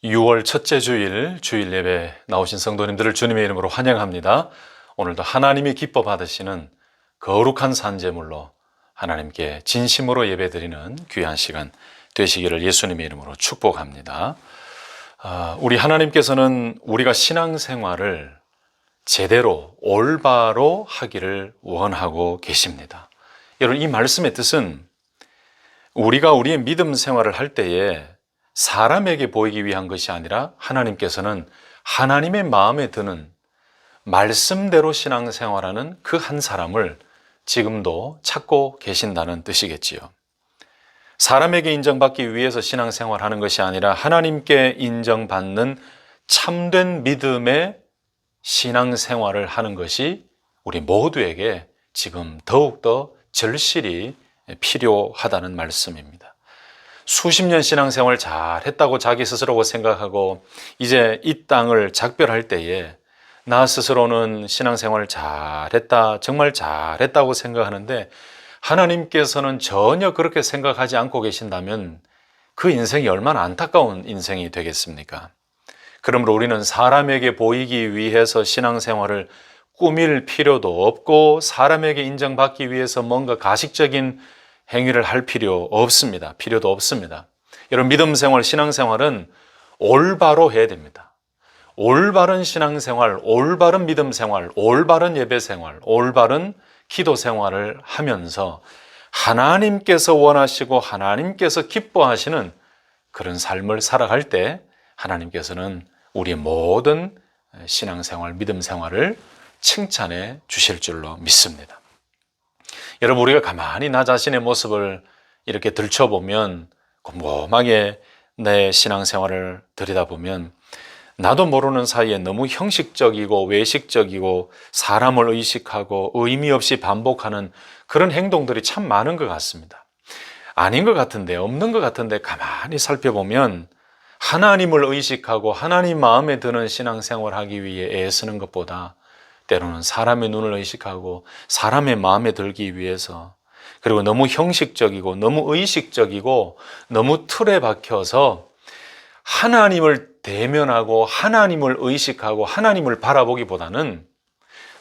6월 첫째 주일 예배 나오신 성도님들을 주님의 이름으로 환영합니다. 오늘도 하나님이 기뻐 받으시는 거룩한 산제물로 하나님께 진심으로 예배드리는 귀한 시간 되시기를 예수님의 이름으로 축복합니다. 우리 하나님께서는 우리가 신앙생활을 제대로 올바로 하기를 원하고 계십니다. 여러분, 이 말씀의 뜻은 우리가 우리의 믿음 생활을 할 때에 사람에게 보이기 위한 것이 아니라 하나님께서는 하나님의 마음에 드는 말씀대로 신앙생활하는 그 한 사람을 지금도 찾고 계신다는 뜻이겠지요. 사람에게 인정받기 위해서 신앙생활하는 것이 아니라 하나님께 인정받는 참된 믿음의 신앙생활을 하는 것이 우리 모두에게 지금 더욱더 절실히 필요하다는 말씀입니다. 수십 년 신앙생활 잘했다고 자기 스스로가 생각하고 이제 이 땅을 작별할 때에 나 스스로는 신앙생활 잘했다, 정말 잘했다고 생각하는데 하나님께서는 전혀 그렇게 생각하지 않고 계신다면 그 인생이 얼마나 안타까운 인생이 되겠습니까? 그러므로 우리는 사람에게 보이기 위해서 신앙생활을 꾸밀 필요도 없고 사람에게 인정받기 위해서 뭔가 가식적인 행위를 할 필요 없습니다. 필요도 없습니다. 여러분, 믿음 생활, 신앙생활은 올바로 해야 됩니다. 올바른 신앙생활, 올바른 믿음 생활, 올바른 예배 생활, 올바른 기도 생활을 하면서 하나님께서 원하시고 하나님께서 기뻐하시는 그런 삶을 살아갈 때 하나님께서는 우리의 모든 신앙생활, 믿음 생활을 칭찬해 주실 줄로 믿습니다. 여러분, 우리가 가만히 나 자신의 모습을 이렇게 들춰보면, 곰곰하게 내 신앙생활을 들여다보면 나도 모르는 사이에 너무 형식적이고 외식적이고 사람을 의식하고 의미 없이 반복하는 그런 행동들이 참 많은 것 같습니다. 아닌 것 같은데, 없는 것 같은데 가만히 살펴보면 하나님을 의식하고 하나님 마음에 드는 신앙생활을 하기 위해 애쓰는 것보다 때로는 사람의 눈을 의식하고 사람의 마음에 들기 위해서, 그리고 너무 형식적이고 너무 의식적이고 너무 틀에 박혀서 하나님을 대면하고 하나님을 의식하고 하나님을 바라보기보다는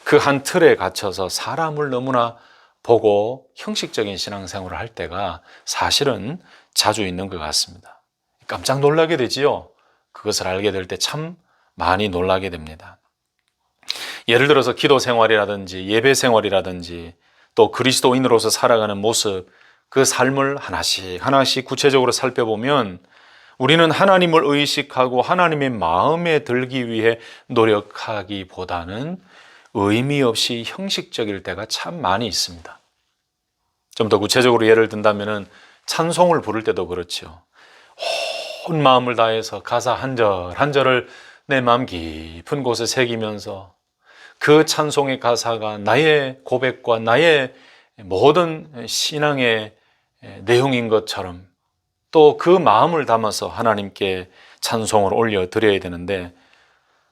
그 한 틀에 갇혀서 사람을 너무나 보고 형식적인 신앙생활을 할 때가 사실은 자주 있는 것 같습니다. 깜짝 놀라게 되지요. 그것을 알게 될 때 참 많이 놀라게 됩니다. 예를 들어서 기도 생활이라든지 예배 생활이라든지 또 그리스도인으로서 살아가는 모습, 그 삶을 하나씩 구체적으로 살펴보면 우리는 하나님을 의식하고 하나님의 마음에 들기 위해 노력하기보다는 의미 없이 형식적일 때가 참 많이 있습니다. 좀 더 구체적으로 예를 든다면 찬송을 부를 때도 그렇죠. 온 마음을 다해서 가사 한 절 한 절을 내 마음 깊은 곳에 새기면서 그 찬송의 가사가 나의 고백과 나의 모든 신앙의 내용인 것처럼 또 그 마음을 담아서 하나님께 찬송을 올려드려야 되는데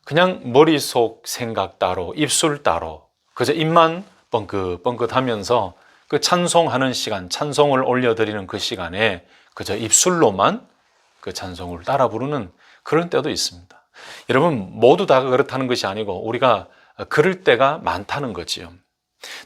그냥 머릿속 생각 따로 입술 따로 그저 입만 뻥긋뻥긋하면서 그 찬송하는 시간, 찬송을 올려드리는 그 시간에 그저 입술로만 그 찬송을 따라 부르는 그런 때도 있습니다. 여러분, 모두 다 그렇다는 것이 아니고 우리가 그럴 때가 많다는 거지요.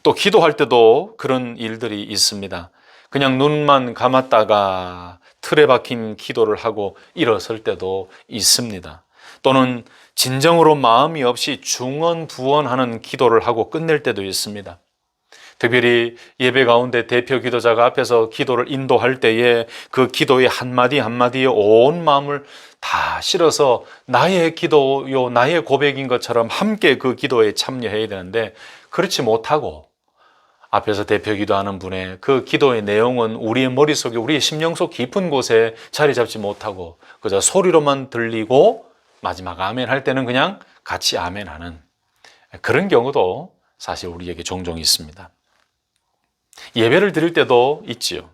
또 기도할 때도 그런 일들이 있습니다. 그냥 눈만 감았다가 틀에 박힌 기도를 하고 일어설 때도 있습니다. 또는 진정으로 마음이 없이 중언부언하는 기도를 하고 끝낼 때도 있습니다. 특별히 예배 가운데 대표 기도자가 앞에서 기도를 인도할 때에 그 기도의 한마디 한마디에 온 마음을 다 실어서 나의 기도요, 나의 고백인 것처럼 함께 그 기도에 참여해야 되는데 그렇지 못하고 앞에서 대표 기도하는 분의 그 기도의 내용은 우리의 머릿속에, 우리의 심령 속 깊은 곳에 자리 잡지 못하고 그저 소리로만 들리고 마지막 아멘 할 때는 그냥 같이 아멘 하는 그런 경우도 사실 우리에게 종종 있습니다. 예배를 드릴 때도 있지요.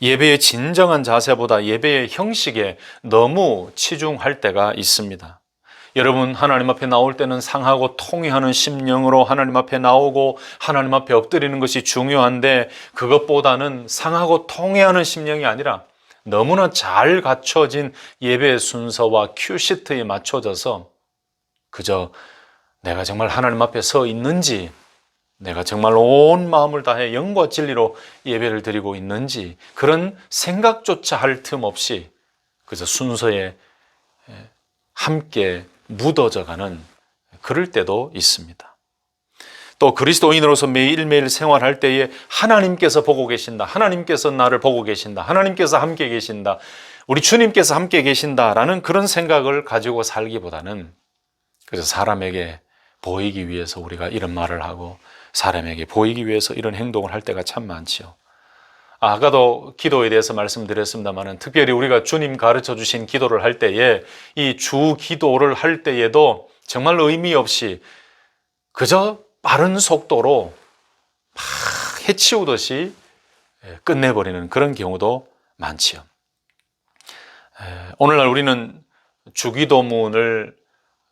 예배의 진정한 자세보다 예배의 형식에 너무 치중할 때가 있습니다. 여러분, 하나님 앞에 나올 때는 상하고 통회하는 심령으로 하나님 앞에 나오고 하나님 앞에 엎드리는 것이 중요한데 그것보다는 상하고 통회하는 심령이 아니라 너무나 잘 갖춰진 예배 순서와 큐시트에 맞춰져서 그저 내가 정말 하나님 앞에 서 있는지, 내가 정말 온 마음을 다해 영과 진리로 예배를 드리고 있는지 그런 생각조차 할 틈 없이 그저 순서에 함께 묻어져가는 그럴 때도 있습니다. 또 그리스도인으로서 매일매일 생활할 때에 하나님께서 보고 계신다, 하나님께서 나를 보고 계신다, 하나님께서 함께 계신다, 우리 주님께서 함께 계신다라는 그런 생각을 가지고 살기보다는 그래서 사람에게 보이기 위해서 우리가 이런 말을 하고 사람에게 보이기 위해서 이런 행동을 할 때가 참 많지요. 아까도 기도에 대해서 말씀드렸습니다만 특별히 우리가 주님 가르쳐 주신 기도를 할 때에 이 주 기도를 할 때에도 정말 의미 없이 그저 빠른 속도로 막 해치우듯이 끝내버리는 그런 경우도 많지요. 오늘날 우리는 주기도문을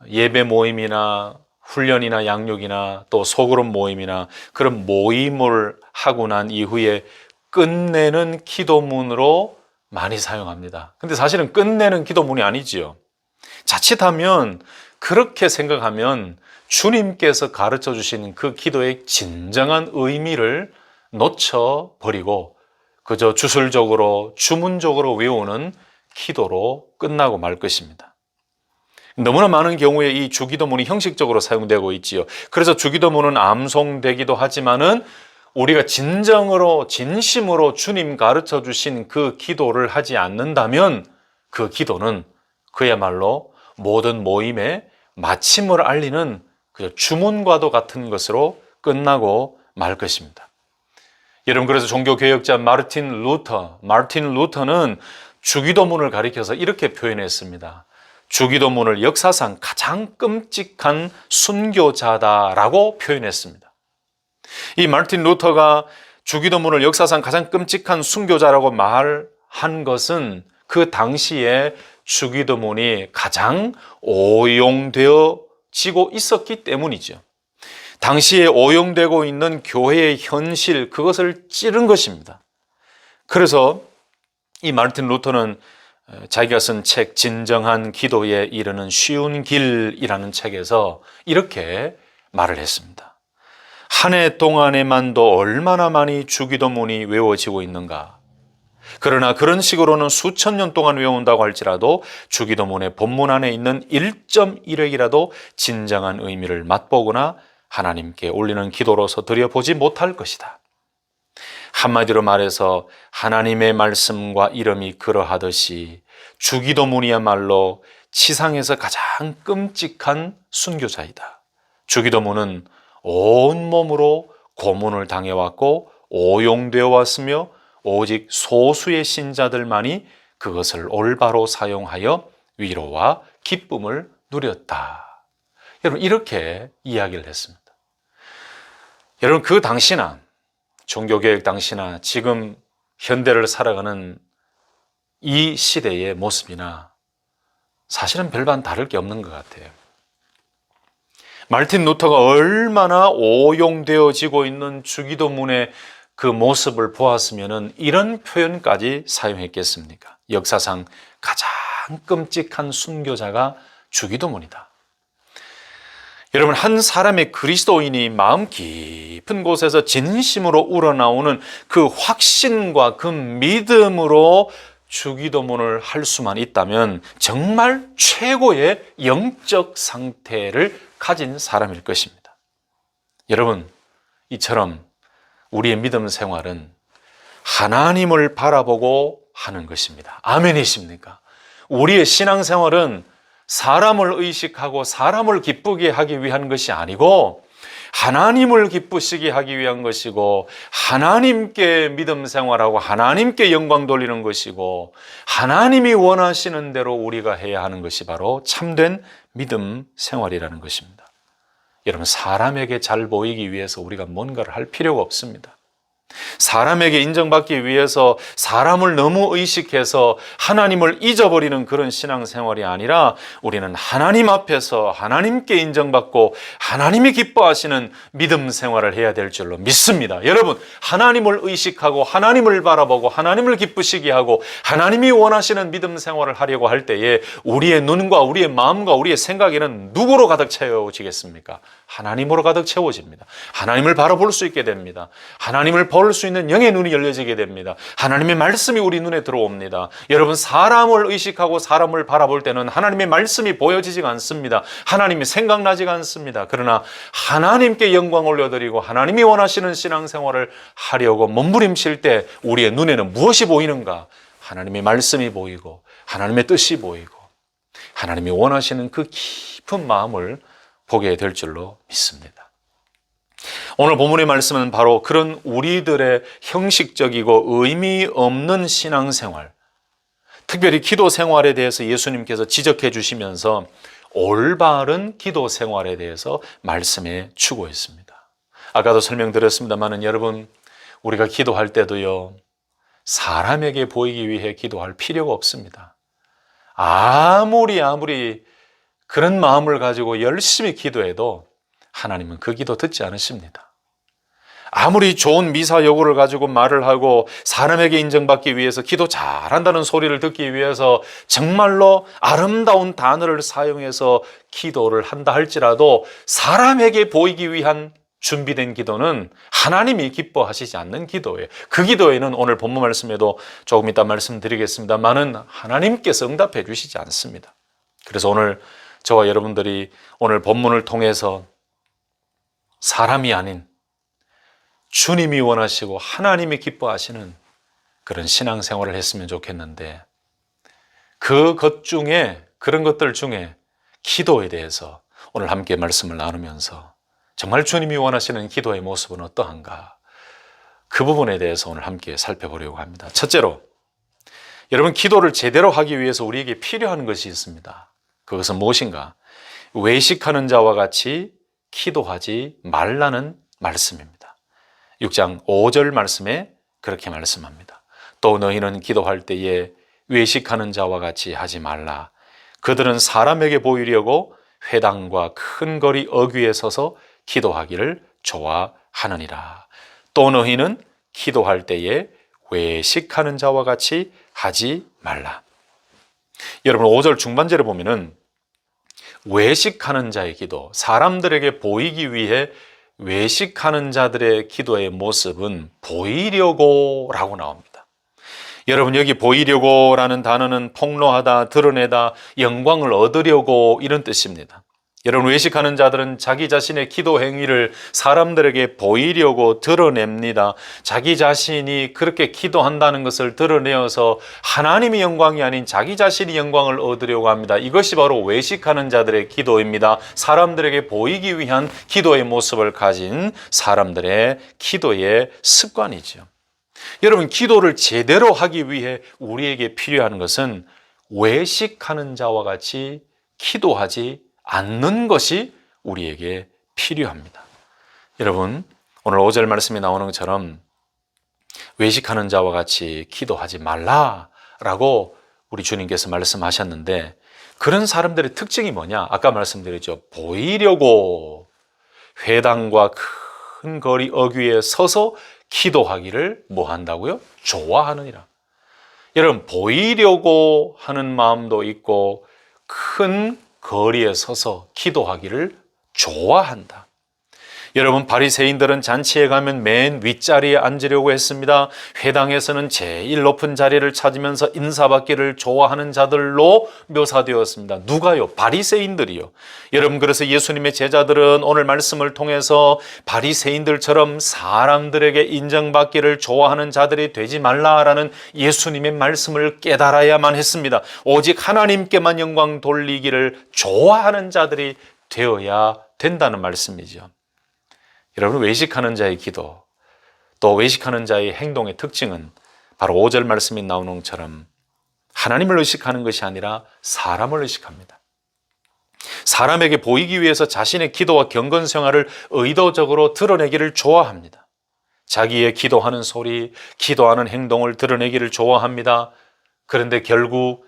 예배 모임이나 훈련이나 양육이나 또 소그룹 모임이나 그런 모임을 하고 난 이후에 끝내는 기도문으로 많이 사용합니다. 근데 사실은 끝내는 기도문이 아니지요. 자칫하면 그렇게 생각하면 주님께서 가르쳐 주신 그 기도의 진정한 의미를 놓쳐버리고 그저 주술적으로 주문적으로 외우는 기도로 끝나고 말 것입니다. 너무나 많은 경우에 이 주기도문이 형식적으로 사용되고 있지요. 그래서 주기도문은 암송되기도 하지만은 우리가 진정으로 진심으로 주님 가르쳐 주신 그 기도를 하지 않는다면 그 기도는 그야말로 모든 모임의 마침을 알리는 주문과도 같은 것으로 끝나고 말 것입니다. 여러분, 그래서 종교개혁자 마르틴 루터는 주기도문을 가리켜서 이렇게 표현했습니다. 주기도문을 역사상 가장 끔찍한 순교자다라고 표현했습니다. 이 마르틴 루터가 주기도문을 역사상 가장 끔찍한 순교자라고 말한 것은 그 당시에 주기도문이 가장 오용되어지고 있었기 때문이죠. 당시에 오용되고 있는 교회의 현실, 그것을 찌른 것입니다. 그래서 이 마르틴 루터는 자기가 쓴 책 진정한 기도에 이르는 쉬운 길이라는 책에서 이렇게 말을 했습니다. 한 해 동안에만도 얼마나 많이 주기도문이 외워지고 있는가. 그러나 그런 식으로는 수천 년 동안 외운다고 할지라도 주기도문의 본문 안에 있는 1.1획이라도 진정한 의미를 맛보거나 하나님께 올리는 기도로서 드려보지 못할 것이다. 한마디로 말해서 하나님의 말씀과 이름이 그러하듯이 주기도문이야말로 지상에서 가장 끔찍한 순교자이다. 주기도문은 온몸으로 고문을 당해왔고 오용되어 왔으며 오직 소수의 신자들만이 그것을 올바로 사용하여 위로와 기쁨을 누렸다. 여러분, 이렇게 이야기를 했습니다. 여러분, 그 당시나 종교개혁 당시나 지금 현대를 살아가는 이 시대의 모습이나 사실은 별반 다를 게 없는 것 같아요. 마르틴 루터가 얼마나 오용되어지고 있는 주기도문의 그 모습을 보았으면 이런 표현까지 사용했겠습니까? 역사상 가장 끔찍한 순교자가 주기도문이다. 여러분, 한 사람의 그리스도인이 마음 깊은 곳에서 진심으로 우러나오는 그 확신과 그 믿음으로 주기도문을 할 수만 있다면 정말 최고의 영적 상태를 가진 사람일 것입니다. 여러분, 이처럼 우리의 믿음 생활은 하나님을 바라보고 하는 것입니다. 아멘이십니까? 우리의 신앙생활은 사람을 의식하고 사람을 기쁘게 하기 위한 것이 아니고 하나님을 기쁘시게 하기 위한 것이고 하나님께 믿음 생활하고 하나님께 영광 돌리는 것이고 하나님이 원하시는 대로 우리가 해야 하는 것이 바로 참된 믿음 생활이라는 것입니다. 여러분, 사람에게 잘 보이기 위해서 우리가 뭔가를 할 필요가 없습니다. 사람에게 인정받기 위해서 사람을 너무 의식해서 하나님을 잊어버리는 그런 신앙생활이 아니라 우리는 하나님 앞에서 하나님께 인정받고 하나님이 기뻐하시는 믿음 생활을 해야 될 줄로 믿습니다. 여러분, 하나님을 의식하고 하나님을 바라보고 하나님을 기쁘시게 하고 하나님이 원하시는 믿음 생활을 하려고 할 때에 우리의 눈과 우리의 마음과 우리의 생각에는 누구로 가득 채워지겠습니까? 하나님으로 가득 채워집니다. 하나님을 바라볼 수 있게 됩니다. 하나님을 볼 수 있는 영의 눈이 열려지게 됩니다. 하나님의 말씀이 우리 눈에 들어옵니다. 여러분, 사람을 의식하고 사람을 바라볼 때는 하나님의 말씀이 보여지지가 않습니다. 하나님이 생각나지가 않습니다. 그러나 하나님께 영광 올려드리고 하나님이 원하시는 신앙생활을 하려고 몸부림칠 때 우리의 눈에는 무엇이 보이는가? 하나님의 말씀이 보이고 하나님의 뜻이 보이고 하나님이 원하시는 그 깊은 마음을 보게 될 줄로 믿습니다. 오늘 본문의 말씀은 바로 그런 우리들의 형식적이고 의미 없는 신앙생활, 특별히 기도 생활에 대해서 예수님께서 지적해 주시면서 올바른 기도 생활에 대해서 말씀해 주고 있습니다. 아까도 설명드렸습니다만 여러분, 우리가 기도할 때도요, 사람에게 보이기 위해 기도할 필요가 없습니다. 아무리 그런 마음을 가지고 열심히 기도해도 하나님은 그 기도 듣지 않으십니다. 아무리 좋은 미사 여구를 가지고 말을 하고 사람에게 인정받기 위해서 기도 잘한다는 소리를 듣기 위해서 정말로 아름다운 단어를 사용해서 기도를 한다 할지라도 사람에게 보이기 위한 준비된 기도는 하나님이 기뻐하시지 않는 기도예요. 그 기도에는 오늘 본문 말씀에도 조금 이따 말씀드리겠습니다만은 하나님께서 응답해 주시지 않습니다. 그래서 오늘 저와 여러분들이 오늘 본문을 통해서 사람이 아닌 주님이 원하시고 하나님이 기뻐하시는 그런 신앙생활을 했으면 좋겠는데 그런 것들 중에 기도에 대해서 오늘 함께 말씀을 나누면서 정말 주님이 원하시는 기도의 모습은 어떠한가, 그 부분에 대해서 오늘 함께 살펴보려고 합니다. 첫째로, 여러분, 기도를 제대로 하기 위해서 우리에게 필요한 것이 있습니다. 그것은 무엇인가? 외식하는 자와 같이 기도하지 말라는 말씀입니다. 6장 5절 말씀에 그렇게 말씀합니다. 또 너희는 기도할 때에 외식하는 자와 같이 하지 말라. 그들은 사람에게 보이려고 회당과 큰 거리 어귀에 서서 기도하기를 좋아하느니라. 또 너희는 기도할 때에 외식하는 자와 같이 하지 말라. 여러분, 5절 중반절에 보면은 외식하는 자의 기도, 사람들에게 보이기 위해 외식하는 자들의 기도의 모습은 보이려고 라고 나옵니다. 여러분, 여기 보이려고 라는 단어는 폭로하다, 드러내다, 영광을 얻으려고 이런 뜻입니다. 여러분, 외식하는 자들은 자기 자신의 기도 행위를 사람들에게 보이려고 드러냅니다. 자기 자신이 그렇게 기도한다는 것을 드러내어서 하나님의 영광이 아닌 자기 자신이 영광을 얻으려고 합니다. 이것이 바로 외식하는 자들의 기도입니다. 사람들에게 보이기 위한 기도의 모습을 가진 사람들의 기도의 습관이죠. 여러분, 기도를 제대로 하기 위해 우리에게 필요한 것은 외식하는 자와 같이 기도하지 않는 것이 우리에게 필요합니다. 여러분, 오늘 5절 말씀에 나오는 것처럼 외식하는 자와 같이 기도하지 말라라고 우리 주님께서 말씀하셨는데, 그런 사람들의 특징이 뭐냐? 아까 말씀드렸죠. 보이려고 회당과 큰 거리 어귀에 서서 기도하기를 뭐 한다고요? 좋아하느니라. 여러분, 보이려고 하는 마음도 있고 큰 거리에 서서 기도하기를 좋아한다. 여러분, 바리새인들은 잔치에 가면 맨 윗자리에 앉으려고 했습니다. 회당에서는 제일 높은 자리를 찾으면서 인사받기를 좋아하는 자들로 묘사되었습니다. 누가요? 바리새인들이요. 여러분, 그래서 예수님의 제자들은 오늘 말씀을 통해서 바리새인들처럼 사람들에게 인정받기를 좋아하는 자들이 되지 말라라는 예수님의 말씀을 깨달아야만 했습니다. 오직 하나님께만 영광 돌리기를 좋아하는 자들이 되어야 된다는 말씀이죠. 여러분, 외식하는 자의 기도, 또 외식하는 자의 행동의 특징은 바로 5절 말씀이 나오는 것처럼 하나님을 의식하는 것이 아니라 사람을 의식합니다. 사람에게 보이기 위해서 자신의 기도와 경건 생활을 의도적으로 드러내기를 좋아합니다. 자기의 기도하는 소리, 기도하는 행동을 드러내기를 좋아합니다. 그런데 결국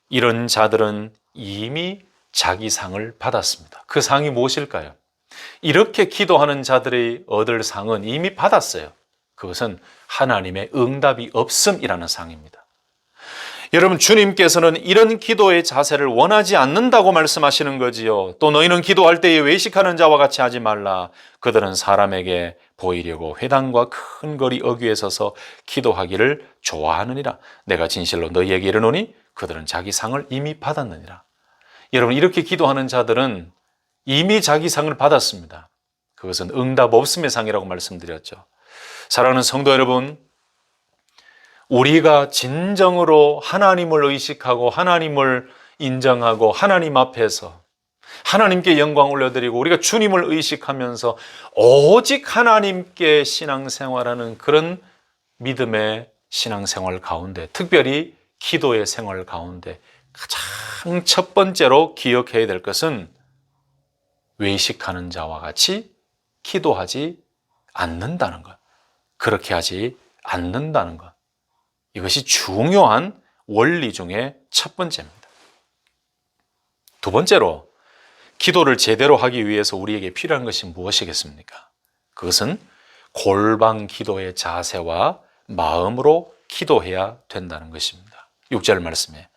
이런 자들은 이미 자기 상을 받았습니다. 그 상이 무엇일까요? 이렇게 기도하는 자들이 얻을 상은 이미 받았어요. 그것은 하나님의 응답이 없음이라는 상입니다. 여러분, 주님께서는 이런 기도의 자세를 원하지 않는다고 말씀하시는 거지요. 또 너희는 기도할 때에 외식하는 자와 같이 하지 말라. 그들은 사람에게 보이려고 회당과 큰 거리 어귀에 서서 기도하기를 좋아하느니라. 내가 진실로 너희에게 이르노니 그들은 자기 상을 이미 받았느니라. 여러분, 이렇게 기도하는 자들은 이미 자기 상을 받았습니다. 그것은 응답 없음의 상이라고 말씀드렸죠. 사랑하는 성도 여러분, 우리가 진정으로 하나님을 의식하고 하나님을 인정하고 하나님 앞에서 하나님께 영광 올려드리고 우리가 주님을 의식하면서 오직 하나님께 신앙생활하는 그런 믿음의 신앙생활 가운데, 특별히 기도의 생활 가운데 가장 첫 번째로 기억해야 될 것은 외식하는 자와 같이 기도하지 않는다는 것. 그렇게 하지 않는다는 것. 이것이 중요한 원리 중에 첫 번째입니다. 두 번째로, 기도를 제대로 하기 위해서 우리에게 필요한 것이 무엇이겠습니까? 그것은 골방 기도의 자세와 마음으로 기도해야 된다는 것입니다. 6절 말씀에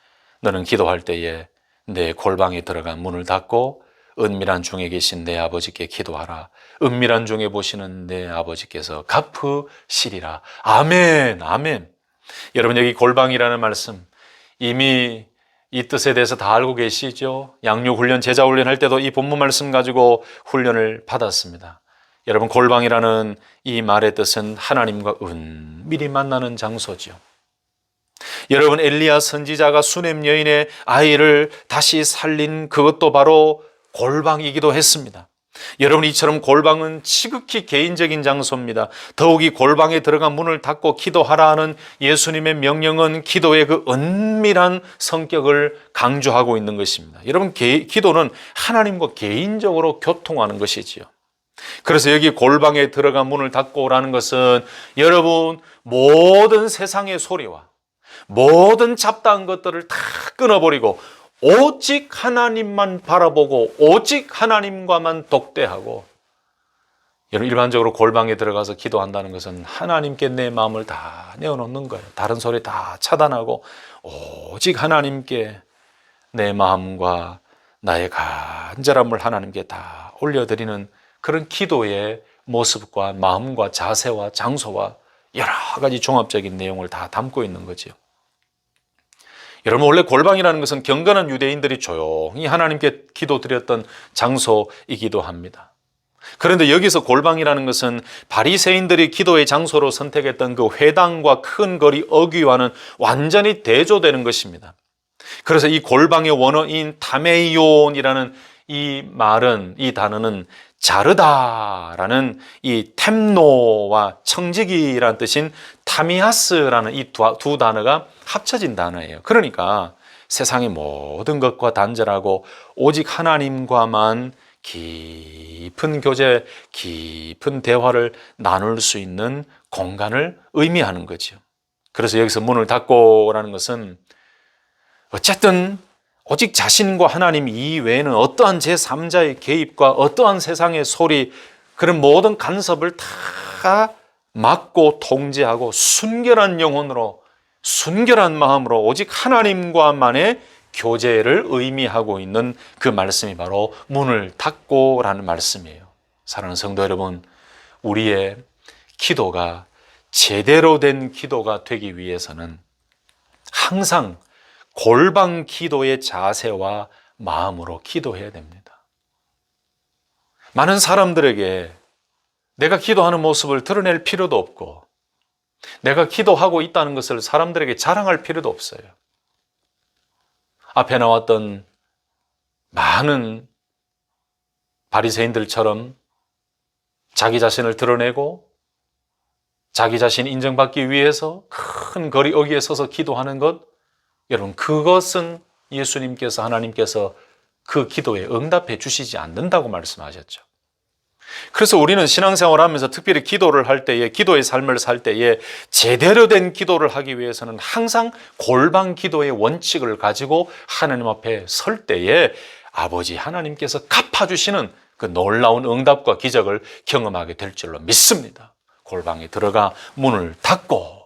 너는 기도할 때에 내 골방에 들어간 문을 닫고 은밀한 중에 계신 내 아버지께 기도하라. 은밀한 중에 보시는 내 아버지께서 갚으시리라. 아멘, 아멘. 여러분, 여기 골방이라는 말씀 이미 이 뜻에 대해서 다 알고 계시죠? 양육훈련, 제자훈련 할 때도 이 본문 말씀 가지고 훈련을 받았습니다. 여러분, 골방이라는 이 말의 뜻은 하나님과 은밀히 만나는 장소죠. 여러분, 엘리야 선지자가 수넴 여인의 아이를 다시 살린 그것도 바로 골방이기도 했습니다. 여러분, 이처럼 골방은 지극히 개인적인 장소입니다. 더욱이 골방에 들어간 문을 닫고 기도하라 하는 예수님의 명령은 기도의 그 은밀한 성격을 강조하고 있는 것입니다. 여러분, 기도는 하나님과 개인적으로 교통하는 것이지요. 그래서 여기 골방에 들어간 문을 닫고 오라는 것은 여러분, 모든 세상의 소리와 모든 잡다한 것들을 다 끊어버리고 오직 하나님만 바라보고 오직 하나님과만 독대하고, 여러분, 일반적으로 골방에 들어가서 기도한다는 것은 하나님께 내 마음을 다 내어놓는 거예요. 다른 소리 다 차단하고 오직 하나님께 내 마음과 나의 간절함을 하나님께 다 올려드리는 그런 기도의 모습과 마음과 자세와 장소와 여러 가지 종합적인 내용을 다 담고 있는 거지요. 여러분, 원래 골방이라는 것은 경건한 유대인들이 조용히 하나님께 기도드렸던 장소이기도 합니다. 그런데 여기서 골방이라는 것은 바리새인들이 기도의 장소로 선택했던 그 회당과 큰 거리 어귀와는 완전히 대조되는 것입니다. 그래서 이 골방의 원어인 타메이온이라는 이 말은, 이 단어는 자르다라는 이 템노와 청지기라는 뜻인 타미하스라는 이 두 단어가 합쳐진 단어예요. 그러니까 세상의 모든 것과 단절하고 오직 하나님과만 깊은 교제, 깊은 대화를 나눌 수 있는 공간을 의미하는 거죠. 그래서 여기서 문을 닫고라는 것은 어쨌든 오직 자신과 하나님 이외에는 어떠한 제3자의 개입과 어떠한 세상의 소리, 그런 모든 간섭을 다 막고 통제하고 순결한 영혼으로, 순결한 마음으로 오직 하나님과만의 교제를 의미하고 있는 그 말씀이 바로 문을 닫고라는 말씀이에요. 사랑하는 성도 여러분, 우리의 기도가 제대로 된 기도가 되기 위해서는 항상 골방 기도의 자세와 마음으로 기도해야 됩니다. 많은 사람들에게 내가 기도하는 모습을 드러낼 필요도 없고 내가 기도하고 있다는 것을 사람들에게 자랑할 필요도 없어요. 앞에 나왔던 많은 바리새인들처럼 자기 자신을 드러내고 자기 자신 인정받기 위해서 큰 거리 어귀에 서서 기도하는 것, 여러분, 그것은 예수님께서, 하나님께서 그 기도에 응답해 주시지 않는다고 말씀하셨죠. 그래서 우리는 신앙생활을 하면서 특별히 기도를 할 때에, 기도의 삶을 살 때에 제대로 된 기도를 하기 위해서는 항상 골방 기도의 원칙을 가지고 하나님 앞에 설 때에 아버지 하나님께서 갚아주시는 그 놀라운 응답과 기적을 경험하게 될 줄로 믿습니다. 골방에 들어가 문을 닫고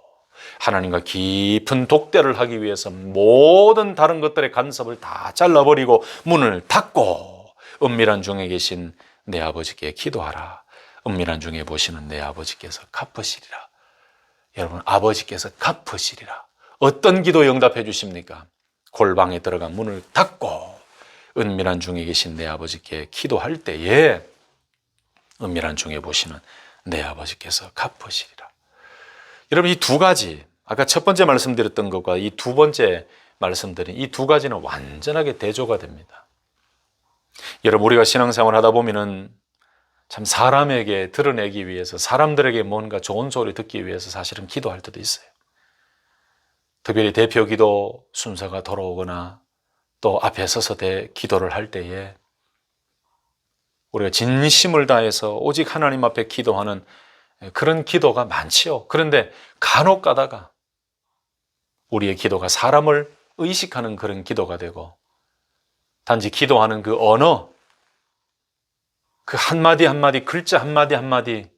하나님과 깊은 독대를 하기 위해서 모든 다른 것들의 간섭을 다 잘라버리고 문을 닫고 은밀한 중에 계신 내 아버지께 기도하라. 은밀한 중에 보시는 내 아버지께서 갚으시리라. 여러분, 아버지께서 갚으시리라. 어떤 기도 응답해 주십니까? 골방에 들어가 문을 닫고 은밀한 중에 계신 내 아버지께 기도할 때에 은밀한 중에 보시는 내 아버지께서 갚으시리라. 여러분, 이 두 가지, 아까 첫 번째 말씀드렸던 것과 이 두 번째 말씀드린 이 두 가지는 완전하게 대조가 됩니다. 여러분, 우리가 신앙생활 하다 보면은 참 사람에게 드러내기 위해서, 사람들에게 뭔가 좋은 소리 듣기 위해서 사실은 기도할 때도 있어요. 특별히 대표 기도 순서가 돌아오거나 또 앞에 서서 기도를 할 때에 우리가 진심을 다해서 오직 하나님 앞에 기도하는 그런 기도가 많지요. 그런데 간혹 가다가 우리의 기도가 사람을 의식하는 그런 기도가 되고 단지 기도하는 그 언어, 그 한마디 한마디, 글자 한마디 한마디,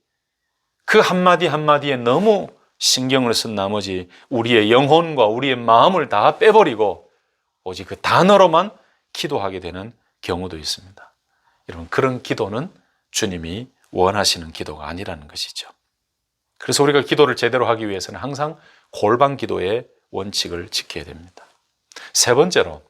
그 한마디 한마디에 너무 신경을 쓴 나머지 우리의 영혼과 우리의 마음을 다 빼버리고 오직 그 단어로만 기도하게 되는 경우도 있습니다. 여러분, 그런 기도는 주님이 원하시는 기도가 아니라는 것이죠. 그래서 우리가 기도를 제대로 하기 위해서는 항상 골방 기도의 원칙을 지켜야 됩니다. 세 번째로,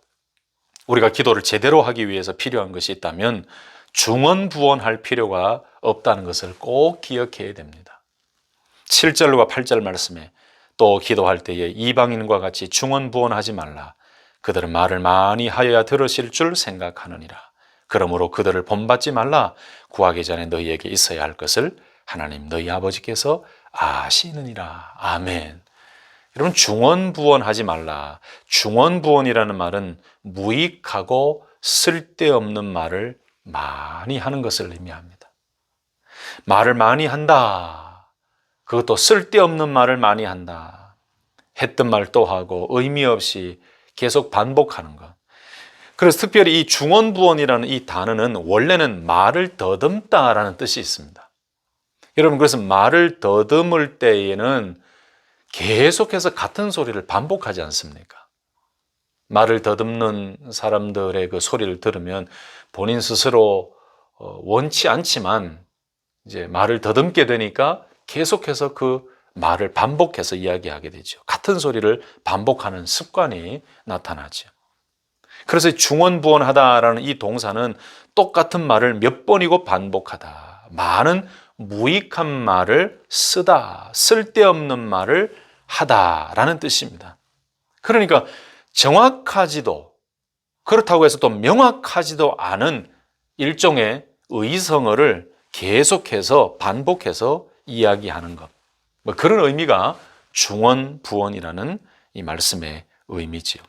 우리가 기도를 제대로 하기 위해서 필요한 것이 있다면 중언부언할 필요가 없다는 것을 꼭 기억해야 됩니다. 7절과 8절 말씀에 또 기도할 때에 이방인과 같이 중언부언하지 말라. 그들은 말을 많이 하여야 들으실 줄 생각하느니라. 그러므로 그들을 본받지 말라. 구하기 전에 너희에게 있어야 할 것을 하나님 너희 아버지께서 아시느니라. 아멘. 여러분, 중언부언하지 말라. 중언부언이라는 말은 무익하고 쓸데없는 말을 많이 하는 것을 의미합니다. 말을 많이 한다. 그것도 쓸데없는 말을 많이 한다. 했던 말 또 하고 의미 없이 계속 반복하는 것. 그래서 특별히 이 중언부언이라는 이 단어는 원래는 말을 더듬다라는 뜻이 있습니다. 여러분, 그래서 말을 더듬을 때에는 계속해서 같은 소리를 반복하지 않습니까? 말을 더듬는 사람들의 그 소리를 들으면 본인 스스로 원치 않지만 이제 말을 더듬게 되니까 계속해서 그 말을 반복해서 이야기하게 되죠. 같은 소리를 반복하는 습관이 나타나죠. 그래서 중언부언하다라는 이 동사는 똑같은 말을 몇 번이고 반복하다. 많은 무익한 말을 쓰다, 쓸데없는 말을 하다라는 뜻입니다. 그러니까 정확하지도, 그렇다고 해서 또 명확하지도 않은 일종의 의성어를 계속해서 반복해서 이야기하는 것. 그런 의미가 중언부언이라는 이 말씀의 의미지요.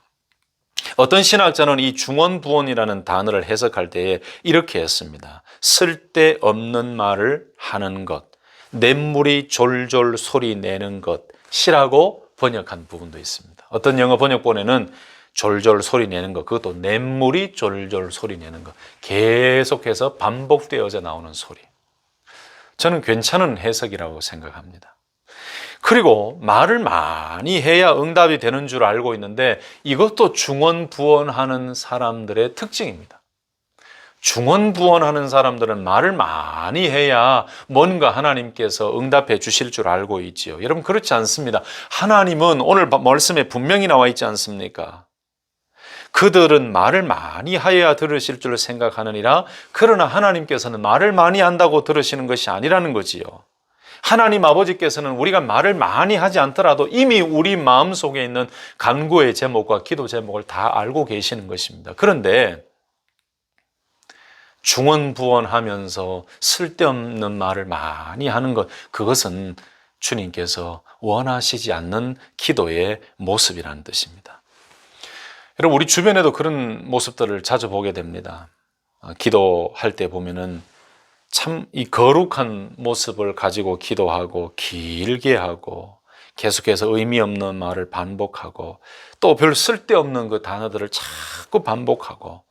어떤 신학자는 이 중언부언이라는 단어를 해석할 때에 이렇게 했습니다. 쓸데없는 말을 하는 것, 냇물이 졸졸 소리 내는 것이라고 번역한 부분도 있습니다. 어떤 영어 번역본에는 졸졸 소리 내는 것, 그것도 냇물이 졸졸 소리 내는 것, 계속해서 반복되어져 나오는 소리. 저는 괜찮은 해석이라고 생각합니다. 그리고 말을 많이 해야 응답이 되는 줄 알고 있는데 이것도 중언부언하는 사람들의 특징입니다. 중언부언하는 사람들은 말을 많이 해야 뭔가 하나님께서 응답해 주실 줄 알고 있지요. 여러분, 그렇지 않습니다. 하나님은 오늘 말씀에 분명히 나와 있지 않습니까? 그들은 말을 많이 하여야 들으실 줄 생각하느니라. 그러나 하나님께서는 말을 많이 한다고 들으시는 것이 아니라는 거지요. 하나님 아버지께서는 우리가 말을 많이 하지 않더라도 이미 우리 마음속에 있는 간구의 제목과 기도 제목을 다 알고 계시는 것입니다. 그런데 중언부언하면서 쓸데없는 말을 많이 하는 것, 그것은 주님께서 원하시지 않는 기도의 모습이라는 뜻입니다. 여러분, 우리 주변에도 그런 모습들을 자주 보게 됩니다. 기도할 때 보면은 참 이 거룩한 모습을 가지고 기도하고 길게 하고 계속해서 의미 없는 말을 반복하고 또 별 쓸데없는 그 단어들을 자꾸 반복하고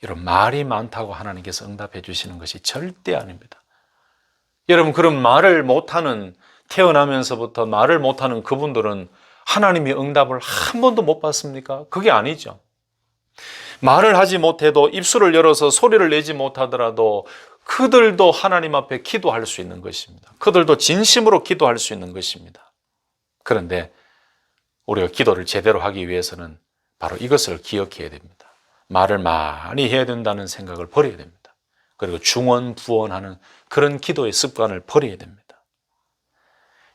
이런 말이 많다고 하나님께서 응답해 주시는 것이 절대 아닙니다. 여러분, 그런 말을 못하는, 태어나면서부터 말을 못하는 그분들은 하나님의 응답을 한 번도 못 받습니까? 그게 아니죠. 말을 하지 못해도 입술을 열어서 소리를 내지 못하더라도 그들도 하나님 앞에 기도할 수 있는 것입니다. 그들도 진심으로 기도할 수 있는 것입니다. 그런데 우리가 기도를 제대로 하기 위해서는 바로 이것을 기억해야 됩니다. 말을 많이 해야 된다는 생각을 버려야 됩니다. 그리고 중언부언하는 그런 기도의 습관을 버려야 됩니다.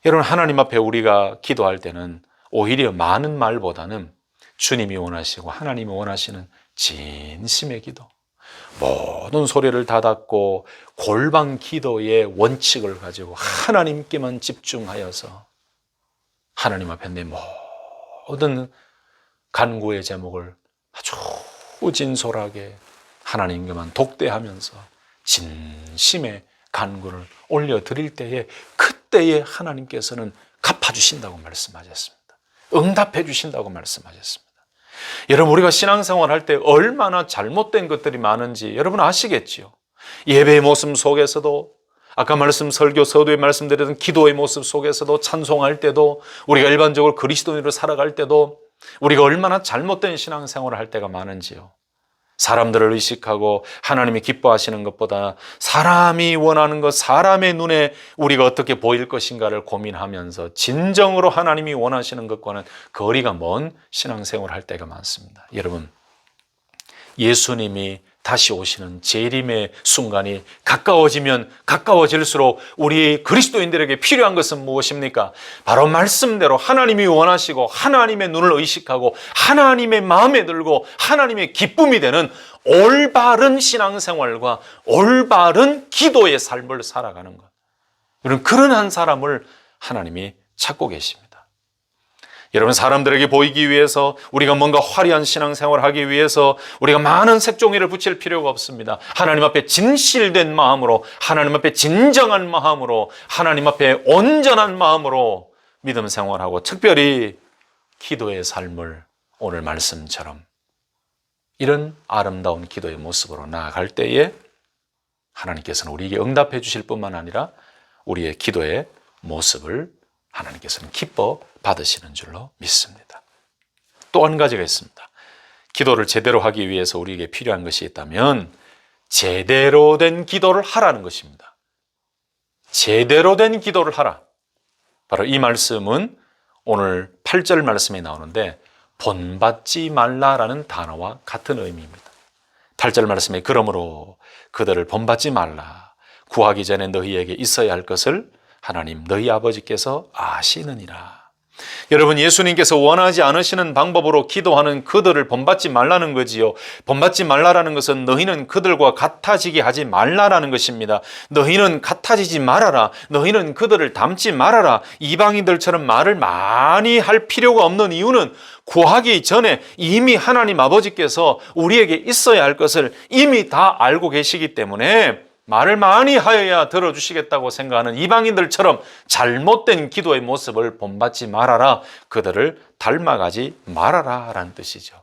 여러분, 하나님 앞에 우리가 기도할 때는 오히려 많은 말보다는 주님이 원하시고 하나님이 원하시는 진심의 기도, 모든 소리를 닫았고 골방 기도의 원칙을 가지고 하나님께만 집중하여서 하나님 앞에 내 모든 간구의 제목을 아주 진솔하게 하나님께만 독대하면서 진심의 간구를 올려드릴 때에 그때에 하나님께서는 갚아주신다고 말씀하셨습니다. 응답해 주신다고 말씀하셨습니다. 여러분, 우리가 신앙생활 할 때 얼마나 잘못된 것들이 많은지 여러분 아시겠지요? 예배의 모습 속에서도, 아까 설교 서두에 말씀드렸던 기도의 모습 속에서도, 찬송할 때도, 우리가 일반적으로 그리스도인으로 살아갈 때도 우리가 얼마나 잘못된 신앙생활을 할 때가 많은지요. 사람들을 의식하고 하나님이 기뻐하시는 것보다 사람이 원하는 것, 사람의 눈에 우리가 어떻게 보일 것인가를 고민하면서 진정으로 하나님이 원하시는 것과는 거리가 먼 신앙생활을 할 때가 많습니다. 여러분, 예수님이 다시 오시는 재림의 순간이 가까워지면 가까워질수록 우리 그리스도인들에게 필요한 것은 무엇입니까? 바로 말씀대로 하나님이 원하시고 하나님의 눈을 의식하고 하나님의 마음에 들고 하나님의 기쁨이 되는 올바른 신앙생활과 올바른 기도의 삶을 살아가는 것. 여러분, 그런 한 사람을 하나님이 찾고 계십니다. 여러분, 사람들에게 보이기 위해서, 우리가 뭔가 화려한 신앙생활을 하기 위해서 우리가 많은 색종이를 붙일 필요가 없습니다. 하나님 앞에 진실된 마음으로, 하나님 앞에 진정한 마음으로, 하나님 앞에 온전한 마음으로 믿음 생활하고 특별히 기도의 삶을 오늘 말씀처럼 이런 아름다운 기도의 모습으로 나아갈 때에 하나님께서는 우리에게 응답해 주실 뿐만 아니라 우리의 기도의 모습을 하나님께서는 기뻐 받으시는 줄로 믿습니다. 또 한 가지가 있습니다. 기도를 제대로 하기 위해서 우리에게 필요한 것이 있다면 제대로 된 기도를 하라는 것입니다. 제대로 된 기도를 하라. 바로 이 말씀은 오늘 8절 말씀에 나오는데 본받지 말라라는 단어와 같은 의미입니다. 8절 말씀에 그러므로 그들을 본받지 말라. 구하기 전에 너희에게 있어야 할 것을 하나님 너희 아버지께서 아시느니라. 여러분, 예수님께서 원하지 않으시는 방법으로 기도하는 그들을 본받지 말라는 거지요. 본받지 말라라는 것은 너희는 그들과 같아지게 하지 말라라는 것입니다. 너희는 같아지지 말아라. 너희는 그들을 닮지 말아라. 이방인들처럼 말을 많이 할 필요가 없는 이유는 구하기 전에 이미 하나님 아버지께서 우리에게 있어야 할 것을 이미 다 알고 계시기 때문에 말을 많이 하여야 들어주시겠다고 생각하는 이방인들처럼 잘못된 기도의 모습을 본받지 말아라. 그들을 닮아가지 말아라 라는 뜻이죠.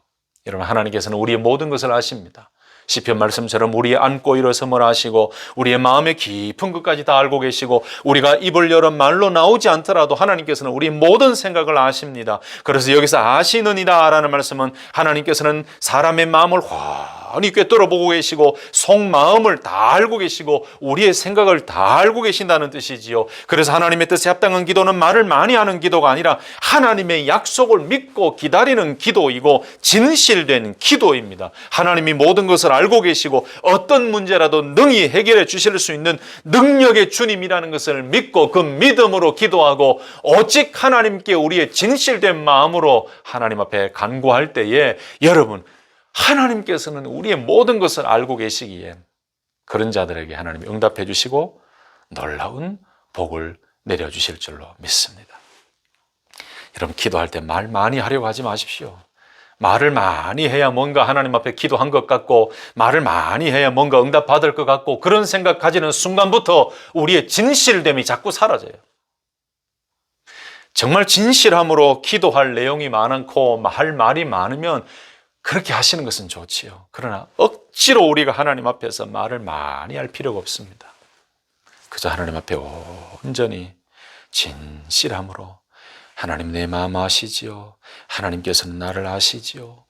여러분, 하나님께서는 우리의 모든 것을 아십니다. 시편 말씀처럼 우리의 안고 일어섬을 아시고 우리의 마음의 깊은 것까지 다 알고 계시고 우리가 입을 열어 말로 나오지 않더라도 하나님께서는 우리의 모든 생각을 아십니다. 그래서 여기서 아시느니라 라는 말씀은 하나님께서는 사람의 마음을 환히 꿰뚫어 보고 계시고 속마음을 다 알고 계시고 우리의 생각을 다 알고 계신다는 뜻이지요. 그래서 하나님의 뜻에 합당한 기도는 말을 많이 하는 기도가 아니라 하나님의 약속을 믿고 기다리는 기도이고 진실된 기도입니다. 하나님이 모든 것을 알고 계시고 어떤 문제라도 능히 해결해 주실 수 있는 능력의 주님이라는 것을 믿고 그 믿음으로 기도하고 오직 하나님께 우리의 진실된 마음으로 하나님 앞에 간구할 때에 여러분, 하나님께서는 우리의 모든 것을 알고 계시기에 그런 자들에게 하나님이 응답해 주시고 놀라운 복을 내려주실 줄로 믿습니다. 여러분, 기도할 때 말 많이 하려고 하지 마십시오. 말을 많이 해야 뭔가 하나님 앞에 기도한 것 같고, 말을 많이 해야 뭔가 응답받을 것 같고, 그런 생각 가지는 순간부터 우리의 진실됨이 자꾸 사라져요. 정말 진실함으로 기도할 내용이 많고 할 말이 많으면 그렇게 하시는 것은 좋지요. 그러나 억지로 우리가 하나님 앞에서 말을 많이 할 필요가 없습니다. 그저 하나님 앞에 온전히 진실함으로, 하나님 내 마음 아시지요. 하나님께서는 나를 아시지요.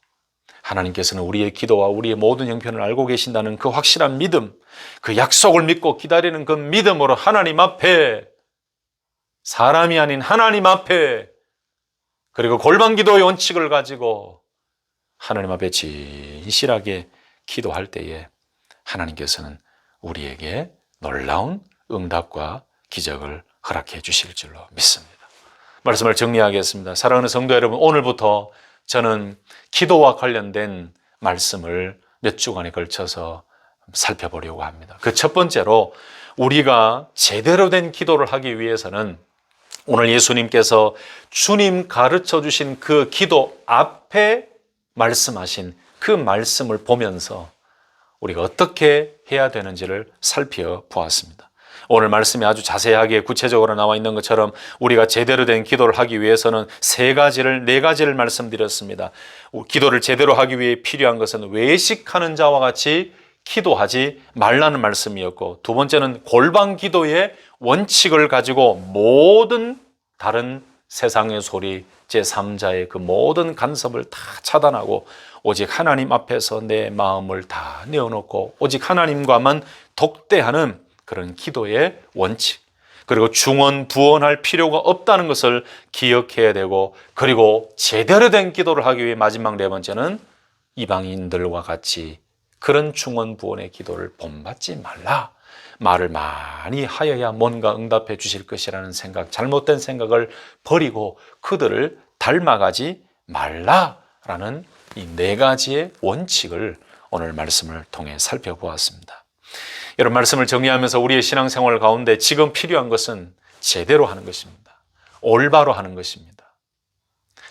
하나님께서는 우리의 기도와 우리의 모든 형편을 알고 계신다는 그 확실한 믿음, 그 약속을 믿고 기다리는 그 믿음으로 하나님 앞에, 사람이 아닌 하나님 앞에, 그리고 골방 기도의 원칙을 가지고 하나님 앞에 진실하게 기도할 때에 하나님께서는 우리에게 놀라운 응답과 기적을 허락해 주실 줄로 믿습니다. 말씀을 정리하겠습니다. 사랑하는 성도 여러분, 오늘부터 저는 기도와 관련된 말씀을 몇 주간에 걸쳐서 살펴보려고 합니다. 그 첫 번째로, 우리가 제대로 된 기도를 하기 위해서는 오늘 예수님께서 주님 가르쳐 주신 그 기도 앞에 말씀하신 그 말씀을 보면서 우리가 어떻게 해야 되는지를 살펴보았습니다. 오늘 말씀이 아주 자세하게 구체적으로 나와 있는 것처럼 우리가 제대로 된 기도를 하기 위해서는 네 가지를 말씀드렸습니다. 기도를 제대로 하기 위해 필요한 것은 외식하는 자와 같이 기도하지 말라는 말씀이었고, 두 번째는 골방 기도의 원칙을 가지고 모든 다른 세상의 소리, 제3자의 그 모든 간섭을 다 차단하고 오직 하나님 앞에서 내 마음을 다 내어놓고 오직 하나님과만 독대하는 그런 기도의 원칙, 그리고 중언 부언할 필요가 없다는 것을 기억해야 되고, 그리고 제대로 된 기도를 하기 위해 마지막 네 번째는 이방인들과 같이 그런 중언 부언의 기도를 본받지 말라. 말을 많이 하여야 뭔가 응답해 주실 것이라는 생각, 잘못된 생각을 버리고 그들을 닮아가지 말라라는 이 네 가지의 원칙을 오늘 말씀을 통해 살펴보았습니다. 이런 말씀을 정리하면서 우리의 신앙생활 가운데 지금 필요한 것은 제대로 하는 것입니다. 올바로 하는 것입니다.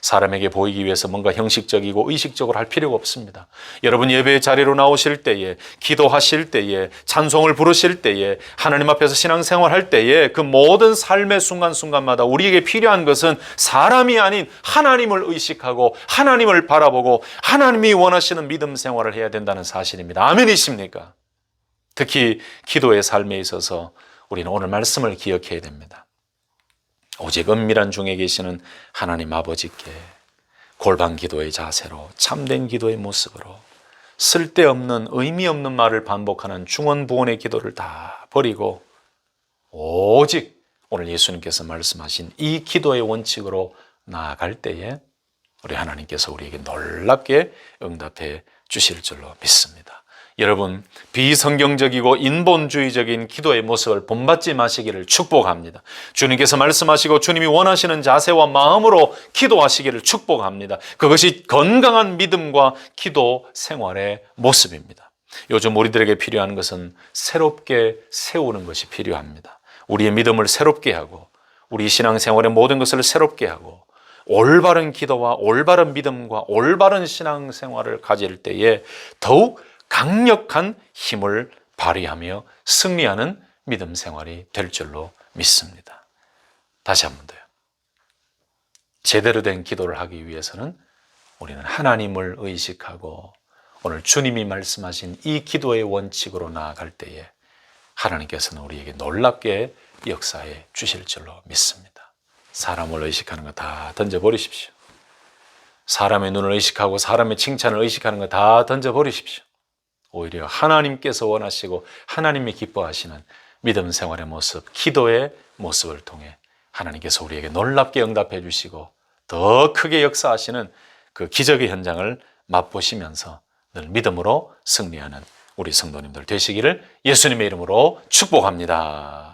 사람에게 보이기 위해서 뭔가 형식적이고 의식적으로 할 필요가 없습니다. 여러분 예배의 자리로 나오실 때에, 기도하실 때에, 찬송을 부르실 때에, 하나님 앞에서 신앙생활 할 때에 그 모든 삶의 순간순간마다 우리에게 필요한 것은 사람이 아닌 하나님을 의식하고 하나님을 바라보고 하나님이 원하시는 믿음 생활을 해야 된다는 사실입니다. 아멘이십니까? 특히 기도의 삶에 있어서 우리는 오늘 말씀을 기억해야 됩니다. 오직 은밀한 중에 계시는 하나님 아버지께 골방 기도의 자세로, 참된 기도의 모습으로, 쓸데없는 의미 없는 말을 반복하는 중언부언의 기도를 다 버리고 오직 오늘 예수님께서 말씀하신 이 기도의 원칙으로 나아갈 때에 우리 하나님께서 우리에게 놀랍게 응답해 주실 줄로 믿습니다. 여러분, 비성경적이고 인본주의적인 기도의 모습을 본받지 마시기를 축복합니다. 주님께서 말씀하시고 주님이 원하시는 자세와 마음으로 기도하시기를 축복합니다. 그것이 건강한 믿음과 기도 생활의 모습입니다. 요즘 우리들에게 필요한 것은 새롭게 세우는 것이 필요합니다. 우리의 믿음을 새롭게 하고 우리 신앙생활의 모든 것을 새롭게 하고 올바른 기도와 올바른 믿음과 올바른 신앙생활을 가질 때에 더욱 강력한 힘을 발휘하며 승리하는 믿음 생활이 될 줄로 믿습니다. 다시 한 번 더요. 제대로 된 기도를 하기 위해서는 우리는 하나님을 의식하고 오늘 주님이 말씀하신 이 기도의 원칙으로 나아갈 때에 하나님께서는 우리에게 놀랍게 역사해 주실 줄로 믿습니다. 사람을 의식하는 거 다 던져버리십시오. 사람의 눈을 의식하고 사람의 칭찬을 의식하는 거 다 던져버리십시오. 오히려 하나님께서 원하시고 하나님이 기뻐하시는 믿음 생활의 모습, 기도의 모습을 통해 하나님께서 우리에게 놀랍게 응답해 주시고 더 크게 역사하시는 그 기적의 현장을 맛보시면서 늘 믿음으로 승리하는 우리 성도님들 되시기를 예수님의 이름으로 축복합니다.